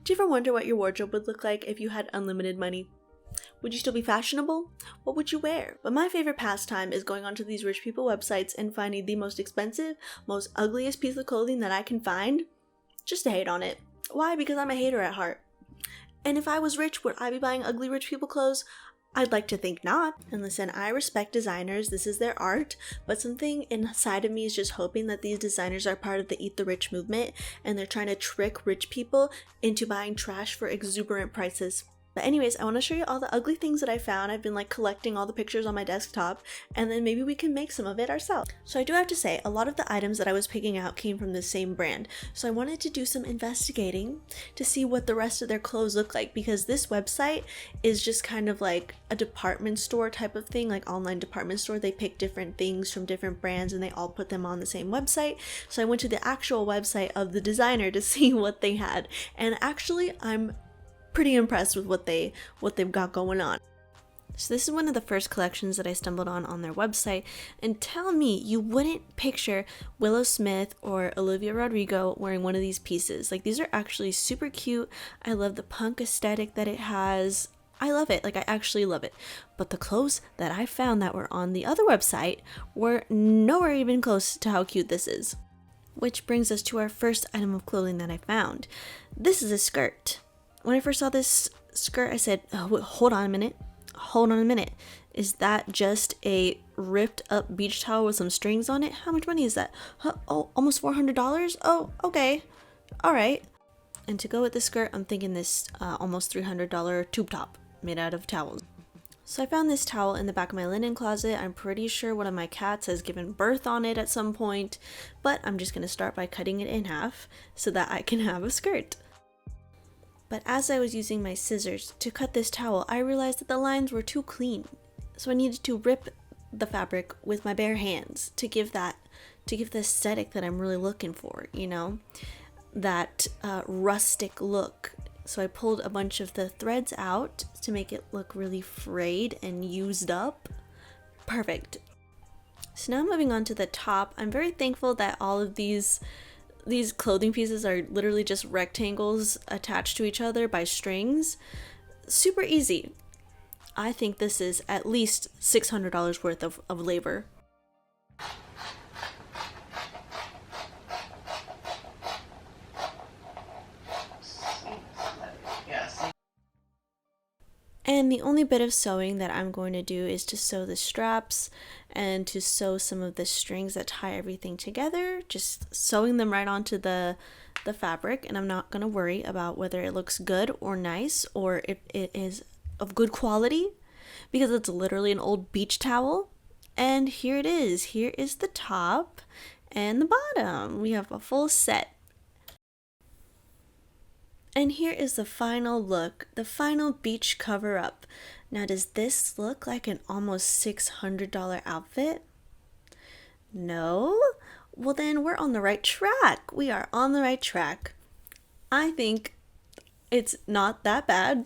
Do you ever wonder what your wardrobe would look like if you had unlimited money? Would you still be fashionable? What would you wear? But my favorite pastime is going onto these rich people websites and finding the most expensive, most ugliest piece of clothing that I can find, just to hate on it. Why? Because I'm a hater at heart. And if I was rich, would I be buying ugly rich people clothes? I'd like to think not. And listen, I respect designers, this is their art, but something inside of me is just hoping that these designers are part of the Eat the Rich movement and they're trying to trick rich people into buying trash for exuberant prices. But anyways, I want to show you all the ugly things that I found. I've been collecting all the pictures on my desktop, and then maybe we can make some of it ourselves. So I do have to say, a lot of the items that I was picking out came from the same brand. So I wanted to do some investigating to see what the rest of their clothes look like, because this website is just kind of like a department store type of thing, like online department store. They pick different things from different brands and they all put them on the same website. So I went to the actual website of the designer to see what they had. And actually, I'm pretty impressed with what they've got going on. So this is one of the first collections that I stumbled on their website, and tell me you wouldn't picture Willow Smith or Olivia Rodrigo wearing one of these pieces. These are actually super cute. I love the punk aesthetic that it has. I love it. I actually love it. But the clothes that I found that were on the other website were nowhere even close to how cute this is. Which brings us to our first item of clothing that I found. This is a skirt. When I first saw this skirt, I said, oh, wait, hold on a minute. Is that just a ripped up beach towel with some strings on it? How much money is that? Oh, almost $400? Oh, okay. All right. And to go with the skirt, I'm thinking this almost $300 tube top made out of towels. So I found this towel in the back of my linen closet. I'm pretty sure one of my cats has given birth on it at some point, but I'm just going to start by cutting it in half so that I can have a skirt. But as I was using my scissors to cut this towel, I realized that the lines were too clean. So I needed to rip the fabric with my bare hands to give the aesthetic that I'm really looking for, that rustic look. So I pulled a bunch of the threads out to make it look really frayed and used up. Perfect. So now moving on to the top, I'm very thankful that all of these clothing pieces are literally just rectangles attached to each other by strings. Super easy. I think this is at least $600 worth of labor. And the only bit of sewing that I'm going to do is to sew the straps and to sew some of the strings that tie everything together, just sewing them right onto the fabric, and I'm not going to worry about whether it looks good or nice or if it is of good quality, because it's literally an old beach towel. And here it is. Here is the top and the bottom. We have a full set. And here is the final look, the final beach cover up. Now, does this look like an almost $600 outfit? No? Well, then we're on the right track. We are on the right track. I think it's not that bad.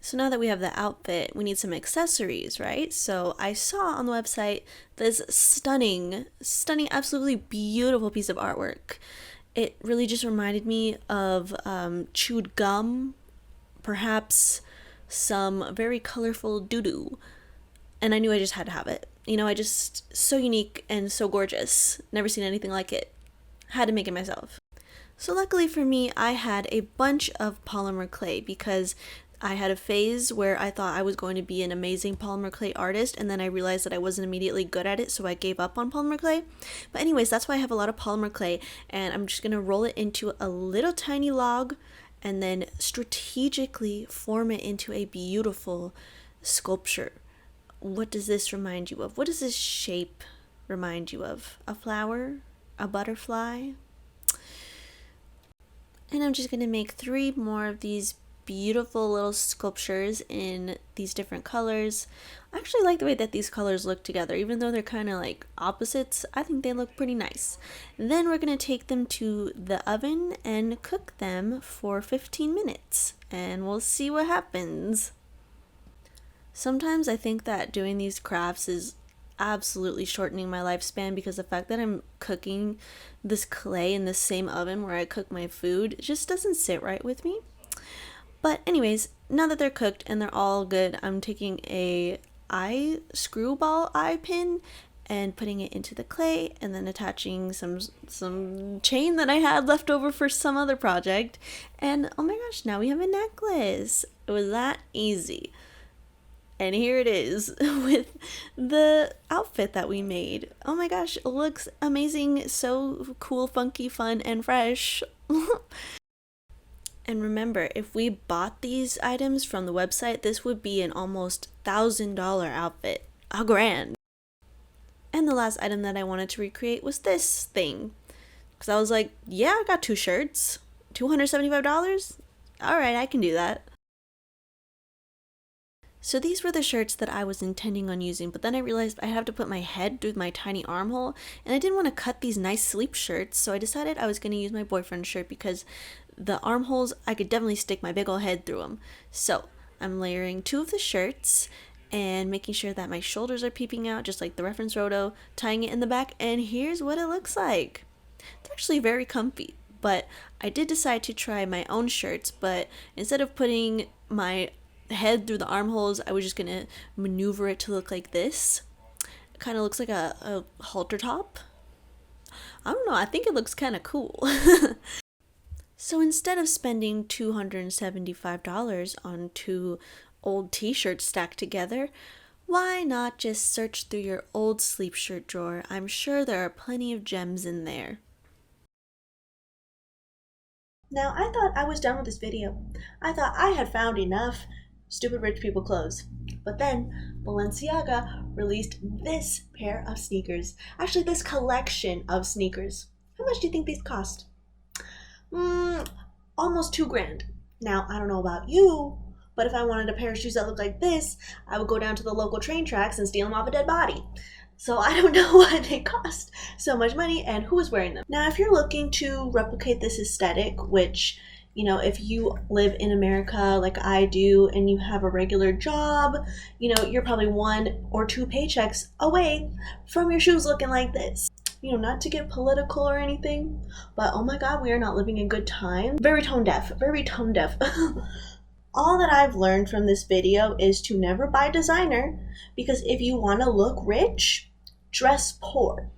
So now that we have the outfit, we need some accessories, right? So I saw on the website this stunning, absolutely beautiful piece of artwork. It really just reminded me of chewed gum, perhaps some very colorful doo-doo. And I knew I just had to have it. So unique and so gorgeous. Never seen anything like it. Had to make it myself. So luckily for me, I had a bunch of polymer clay because I had a phase where I thought I was going to be an amazing polymer clay artist, and then I realized that I wasn't immediately good at it, so I gave up on polymer clay. But anyways, that's why I have a lot of polymer clay, and I'm just going to roll it into a little tiny log and then strategically form it into a beautiful sculpture. What does this remind you of? What does this shape remind you of? A flower? A butterfly? And I'm just going to make 3 more of these beautiful little sculptures in these different colors. I actually like the way that these colors look together, even though they're kind of like opposites. I think they look pretty nice. Then we're going to take them to the oven and cook them for 15 minutes, and we'll see what happens. Sometimes I think that doing these crafts is absolutely shortening my lifespan because the fact that I'm cooking this clay in the same oven where I cook my food just doesn't sit right with me. But anyways, now that they're cooked and they're all good, I'm taking a screwball eye pin and putting it into the clay and then attaching some chain that I had left over for some other project. And oh my gosh, now we have a necklace. It was that easy. And here it is with the outfit that we made. Oh my gosh, it looks amazing, so cool, funky, fun, and fresh. And remember, if we bought these items from the website, this would be an almost $1,000 outfit. A grand. And the last item that I wanted to recreate was this thing. Because I was like, yeah, I got 2 shirts. $275? Alright, I can do that. So these were the shirts that I was intending on using, but then I realized I have to put my head through my tiny armhole, and I didn't want to cut these nice sleep shirts, so I decided I was going to use my boyfriend's shirt because the armholes, I could definitely stick my big old head through them. So I'm layering 2 of the shirts and making sure that my shoulders are peeping out, just like the reference photo, tying it in the back, and here's what it looks like. They're actually very comfy, but I did decide to try my own shirts, but instead of putting my head through the armholes, I was just gonna maneuver it to look like this. It kind of looks like a halter top. I don't know, I think it looks kind of cool. So instead of spending $275 on 2 old t-shirts stacked together, why not just search through your old sleep shirt drawer? I'm sure there are plenty of gems in there. Now, I thought I was done with this video. I thought I had found enough stupid rich people clothes. But then Balenciaga released this pair of sneakers. Actually, this collection of sneakers. How much do you think these cost? Almost $2,000. Now, I don't know about you, but if I wanted a pair of shoes that looked like this, I would go down to the local train tracks and steal them off a dead body. So I don't know why they cost so much money and who is wearing them. Now, if you're looking to replicate this aesthetic, which, you know, if you live in America like I do and you have a regular job, you know, you're probably 1 or 2 paychecks away from your shoes looking like this. You know, not to get political or anything, but oh my god, we are not living in good time. Very tone deaf, very tone deaf. All that I've learned from this video is to never buy designer, because if you want to look rich, dress poor.